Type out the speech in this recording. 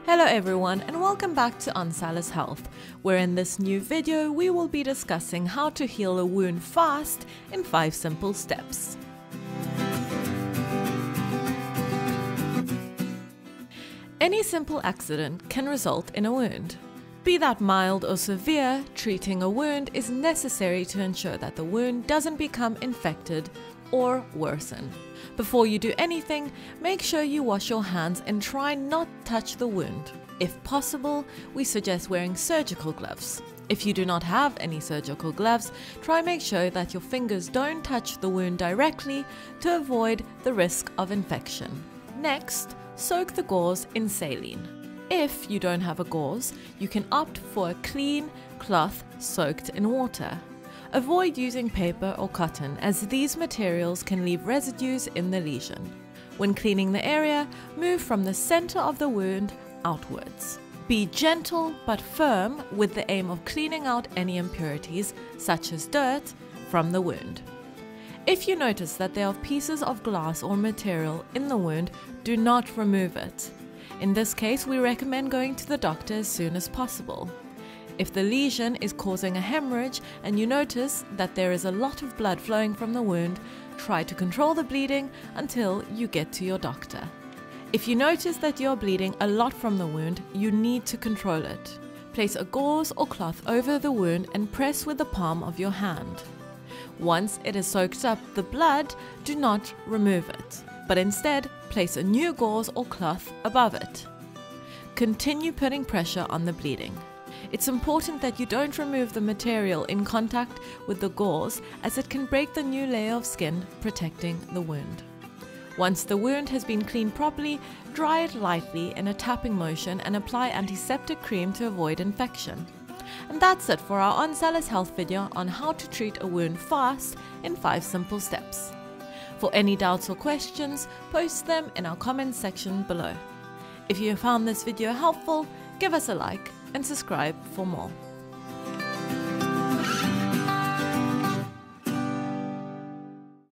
Hello everyone and welcome back to Onsalus Health, where in this new video we will be discussing how to heal a wound fast in 5 simple steps. Any simple accident can result in a wound. Be that mild or severe, treating a wound is necessary to ensure that the wound doesn't become infected or worsen. Before you do anything, make sure you wash your hands and try not to touch the wound. If possible, we suggest wearing surgical gloves. If you do not have any surgical gloves, try make sure that your fingers don't touch the wound directly to avoid the risk of infection. Next, soak the gauze in saline. If you don't have a gauze, you can opt for a clean cloth soaked in water. Avoid using paper or cotton, as these materials can leave residues in the lesion. When cleaning the area, move from the center of the wound outwards. Be gentle but firm with the aim of cleaning out any impurities, such as dirt, from the wound. If you notice that there are pieces of glass or material in the wound, do not remove it. In this case, we recommend going to the doctor as soon as possible. If the lesion is causing a hemorrhage and you notice that there is a lot of blood flowing from the wound, try to control the bleeding until you get to your doctor. If you notice that you are bleeding a lot from the wound, you need to control it. Place a gauze or cloth over the wound and press with the palm of your hand. Once it has soaked up the blood, do not remove it, but instead place a new gauze or cloth above it. Continue putting pressure on the bleeding. It's important that you don't remove the material in contact with the gauze, as it can break the new layer of skin protecting the wound. Once the wound has been cleaned properly, dry it lightly in a tapping motion and apply antiseptic cream to avoid infection. And that's it for our Onsalus Health video on how to treat a wound fast in 5 simple steps. For any doubts or questions, post them in our comments section below. If you found this video helpful, give us a like and subscribe for more.